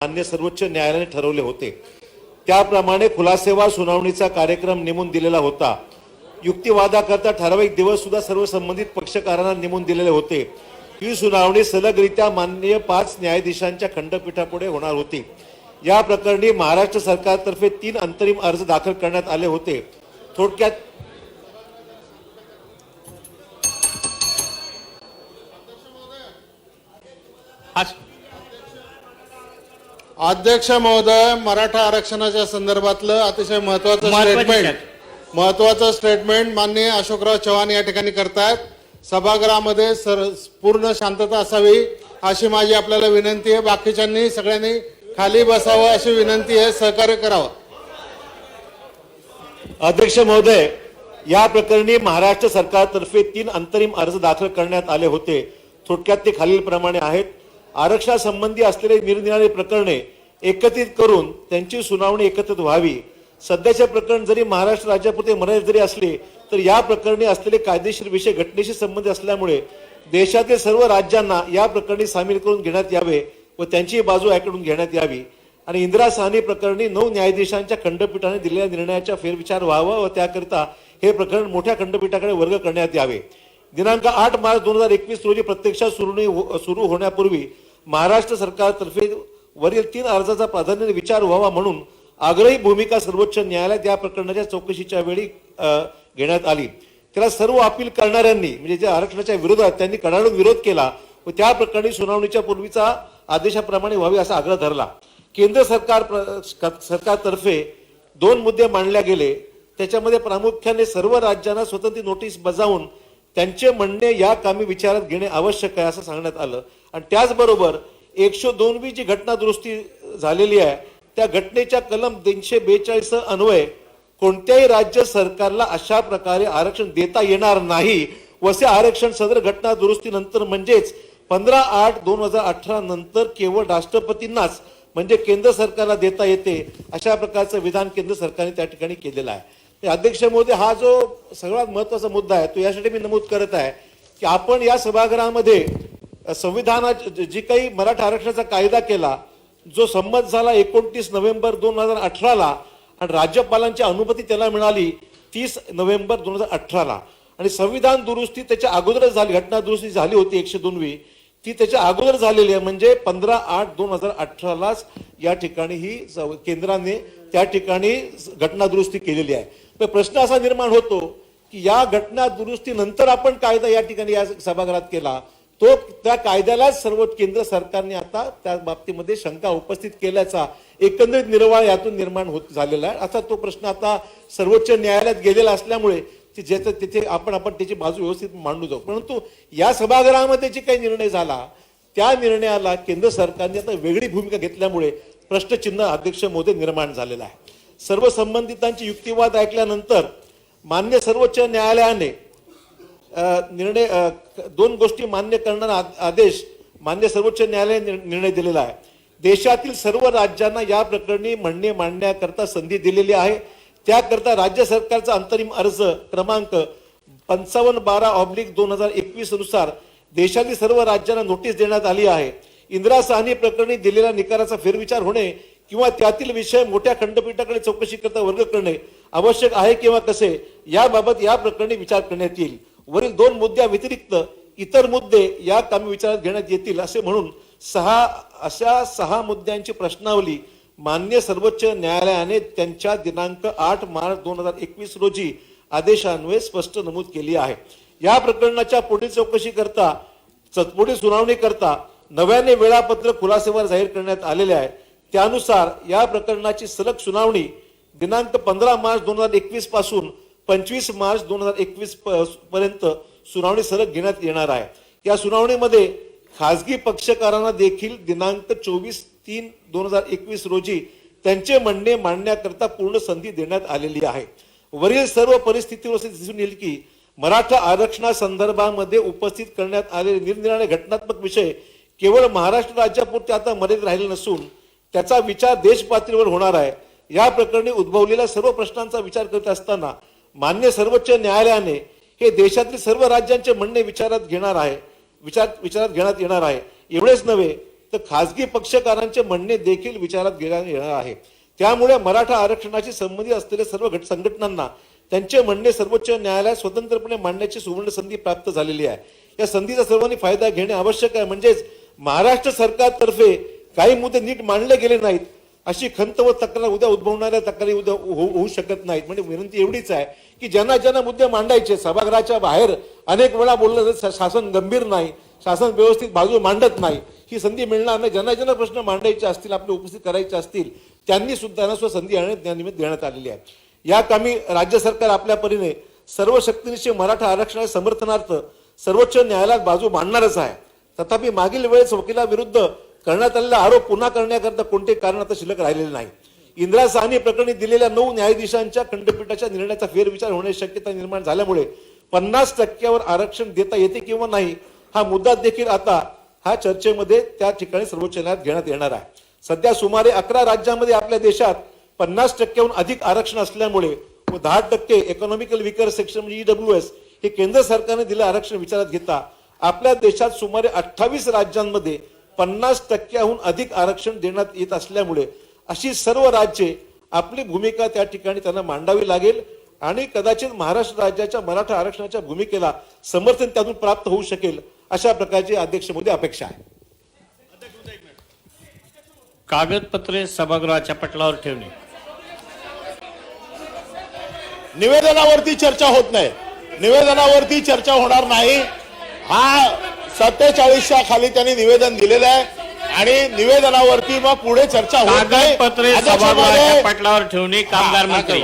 मान्य सर्वोच्च न्यायालयाने ठरवले होते। त्याप्रमाणे खुलासेवार सुनावणीचा कार्यक्रम नेमून दिलेला होता। युक्तिवादाकरता ठराविक दिवस सुद्धा सर्व संबंधित पक्षकारांना नेमून दिलेले होते। ही सुनावणी सलगरित्या माननीय 5 न्यायाधीशांच्या खंडपीठापुढे होणार होती। या प्रकरणी महाराष्ट्र सरकारतर्फे 3 अंतरिम अर्ज दाखल करण्यात आले होते। थोडक्यात अध्यक्ष महोदय, मराठा आरक्षणाच्या संदर्भातलं अतिशय महत्वाचं स्टेटमेंट माननीय अशोकराव चव्हाण या ठिकाणी करतायत। सभागृहामध्ये पूर्ण शांतता असावी अशी माझी आपल्याला विनंती आहे। बाकीच्यांनी सगळ्यांनी खाली बसावं अशी विनंती आहे, सहकार्य करावं। अध्यक्ष महोदय, या प्रकरणी महाराष्ट्र सरकारतर्फे 3 अंतरिम अर्ज दाखल करण्यात आले होते। थोडक्यात ते खालीलप्रमाणे आहेत। आरक्षणासंबंधी असलेले निरनिराळे प्रकरणे एकत्रित करून त्यांची सुनावणी एकत्रित व्हावी। सध्याचे प्रकरण जरी महाराष्ट्र राज्यापुरते मर्यादित जरी असले तर या प्रकरणी असलेले कायदेशीर विषय घटनेशी संबंधित असल्यामुळे देशातील सर्व राज्यांना या प्रकरणी सामील करून घेण्यात यावे व त्यांची बाजू ऐकून घेण्यात यावी। आणि इंदिरा साहनी प्रकरणी 9 न्यायाधीशांच्या खंडपीठाने दिलेल्या निर्णयाचा फेरविचार व्हावा व त्याकरिता हे प्रकरण मोठ्या खंडपीठाकडे वर्ग करण्यात यावे। दिनांक 8 मार्च 2021 रोजी प्रत्यक्षात सुरू होण्यापूर्वी महाराष्ट्र सरकारतर्फे वरील 3 अर्जाचा प्राधान्याने विचार व्हावा म्हणून आग्रही भूमिका सर्वोच्च न्यायालयात या प्रकरणाच्या चौकशीच्या वेळी घेण्यात आली। त्याला सर्व अपील करणाऱ्यांनी म्हणजे जे आरक्षणाच्या विरोधात त्यांनी कडाडून विरोध केला व त्या प्रकरणी सुनावणीच्या पूर्वीचा आदेशाप्रमाणे व्हावी असा आग्रह धरला। केंद्र सरकारतर्फे 2 मुद्दे मांडले गेले। त्याच्यामध्ये प्रामुख्याने सर्व राज्यांना स्वतंत्र नोटीस बजावून त्यांचे म्हणणे या कामी विचारात घेणे आवश्यक आहे असं सांगण्यात आलं। आणि त्याचबरोबर 102वी जी घटना दुरुस्ती झालेली आहे त्या घटनेच्या कलम 342 अन्वये कोणत्याही राज्य सरकारला अशा प्रकारे आरक्षण देता येणार नाही व असे आरक्षण सदर घटना दुरुस्तीनंतर म्हणजेच 15/8/2018 नंतर केवळ राष्ट्रपतींनाच म्हणजे केंद्र सरकारला देता येते अशा प्रकारचं विधान केंद्र सरकारने त्या ठिकाणी केलेलं आहे। अध्यक्ष महोदय, हा जो सगळ्यात महत्त्वाचा मुद्दा आहे तो यासाठी मी नमूद करत आहे की आपण या सभागृहामध्ये संविधानात जी काही मराठा आरक्षणाचा कायदा केला जो संमत झाला 29 नोव्हेंबर 2018 ला आणि राज्यपालांची अनुमती त्याला मिळाली 30 नोव्हेंबर 2018 ला आणि संविधान दुरुस्ती त्याच्या अगोदरच झाली। घटना दुरुस्ती झाली होती 102वी, ती त्याच्या अगोदर झालेली आहे म्हणजे 15/8/2018 लाच या ठिकाणी ही केंद्राने त्या ठिकाणी घटना दुरुस्ती केलेली आहे। तर प्रश्न असा निर्माण होतो की या घटना दुरुस्तीनंतर आपण कायदा या ठिकाणी या सभागृहात केला तो त्या कायद्यालाच सर्व केंद्र सरकारने आता त्या बाबतीमध्ये शंका उपस्थित केल्याचा एकंदरीत निर्वाळ यातून निर्माण होत झालेला आहे। असा तो प्रश्न आता सर्वोच्च न्यायालयात गेलेला असल्यामुळे तिथे आपण त्याची बाजू व्यवस्थित मांडू जाऊ। परंतु या सभागृहामध्ये जे काही निर्णय झाला त्या निर्णयाला केंद्र सरकारने आता वेगळी भूमिका घेतल्यामुळे प्रश्नचिन्ह अध्यक्ष महोदय निर्माण झालेला आहे। सर्व संबंधितांचे युक्तिवाद ऐकल्यानंतर मान्य सर्वोच्च न्यायालयाने 2 गोष्टी मान्य करणारा आदेश मान्य सर्वोच्च न्यायालयाने निर्णय दिलेला आहे। देशातील सर्व राज्यांना या प्रकरणी म्हणणे मांडण्याकरता संधी दिलेली आहे। त्याकरता राज्य सरकारचा अंतरिम अर्ज क्रमांक 55/12/2021 नुसार देशातील सर्व राज्यांना नोटीस देण्यात आली आहे। इंदिरा साहनी प्रकरणी दिलेल्या निकालाचा फेरविचार होणे किंवा त्यातील विषय मोठ्या खंडपीठाकडे चौकशी करता वर्ग करणे आवश्यक आहे किंवा कसे याबाबत या प्रकरणी विचार करण्यात येईल। वरील 2 मुद्द्या व्यतिरिक्त इतर मुद्दे या कामी विचारात घेण्यात येतील असे म्हणून 6 मुद्द्यांची प्रश्नावली मान्य सर्वोच्च न्यायालयाने त्यांच्या दिनांक 8 मार्च 2021 रोजी आदेशान्वये स्पष्ट नमूद केली आहे। या प्रकरणाच्या पुढील चौकशी करता पुढील सुनावणी करता नव्याने वेळापत्रक खुलासेवार जाहीर करण्यात आलेले आहे। त्यानुसार या प्रकरणाची सलग सुनावणी दिनांक 15 मार्च 2021 पासून 25 मार्च 2021 पर्यंत सुनावणी सलग घेण्यात येणार आहे। या सुनावणीमध्ये खासगी पक्षकारांना देखील दिनांक 24/3/2021 रोजी त्यांचे म्हणणे मांडण्याकरता पूर्ण संधी देण्यात आलेली आहे। वरील सर्व परिस्थितीवर दिसून येईल की मराठा आरक्षणासंदर्भामध्ये उपस्थित करण्यात आलेले निरनिराळे घटनात्मक विषय केवळ महाराष्ट्र राज्यापुरते आता मर्यादित राहिले नसून त्याचा विचार देश पातळीवर होणार आहे। या प्रकरणी उद्भवलेल्या सर्व प्रश्नांचा विचार करत असताना मान्य सर्वोच्च न्यायालयाने हे देशातील सर्व राज्यांचे म्हणणे विचारात घेण्यात येणार आहे। एवढेच नव्हे तर खासगी पक्षकारांचे म्हणणे देखील विचारात घेण्यात येणार आहे. त्यामुळे मराठा आरक्षणाशी संबंधित असलेल्या सर्व संघटनांना त्यांचे म्हणणे सर्वोच्च न्यायालयात स्वतंत्रपणे मांडण्याची सुवर्ण संधी प्राप्त झालेली आहे. या संधीचा सर्वांनी फायदा घेणे आवश्यक आहे. म्हणजेच महाराष्ट्र सरकारतर्फे काही मुद्दे नीट मांडले गेले नाहीत अशी खंत व तक्रार उद्या उद्भवणाऱ्या तक्रारी उद्या होऊ शकत नाहीत. म्हणजे विनंती एवढीच आहे की ज्यांना मुद्दे मांडायचे सभागृहाच्या बाहेर अनेक वेळा बोललं तर शासन गंभीर नाही, शासन व्यवस्थित बाजू मांडत नाही, ही संधी मिळणार नाही. ज्यांना प्रश्न मांडायचे असतील, आपले उपस्थित करायचे असतील, त्यांनी सुद्धा संधी निमित्त देण्यात आलेली आहे. या कामी राज्य सरकार आपल्या परीने सर्व शक्तीनिशी मराठा आरक्षणाच्या समर्थनार्थ सर्वोच्च न्यायालयात बाजू मांडणारच आहे. तथापि मागील वेळेस वकिलाविरुद्ध करण्यात आलेला आरोप पुन्हा करण्याकरता कोणते कारण आता शिल्लक राहिलेले नाही. इंदिरा साहनी प्रकरणी दिलेल्या 9 न्यायाधीशांच्या खंडपीठाच्या निर्णयाचा फेरविचार होण्याची शक्यता निर्माण झाल्यामुळे 50% आरक्षण देता येते किंवा नाही हा मुद्दा देखील आता हा चर्चेमध्ये त्या ठिकाणी सर्वोच्च न्यायालयात घेण्यात येणार आहे. सध्या सुमारे 11 राज्यांमध्ये आपल्या देशात 50%हून अधिक आरक्षण असल्यामुळे व 10% इकॉनॉमिकल विकर सेक्शन म्हणजे EWS हे केंद्र सरकारने दिले आरक्षण विचारात घेता आपल्या देशात सुमारे 28 राज्यांमध्ये 50%हून अधिक आरक्षण देण्यात येत असल्यामुळे अशी सर्व राज्ये आपली भूमिका त्या ठिकाणी त्यांना मांडावी लागेल आणि कदाचित महाराष्ट्र राज्याच्या मराठा आरक्षणाच्या भूमिकेला समर्थन त्यातून प्राप्त होऊ शकेल अशा प्रकारची अध्यक्ष मोदी अपेक्षा आहे. कागदपत्रे सभागृहाच्या पटलावर ठेवणे. निवेदनावरती चर्चा होत नाही, निवेदनावरती चर्चा होणार नाही. हा 47च्या खाली त्यांनी निवेदन दिलेलं आहे आणि निवेदनावरती मग पुढे चर्चा होत नाही. कागदपत्रे अध्यक्ष सभागृहाच्या महोदय, पटलावर ठेवणे. कामगार मंत्री.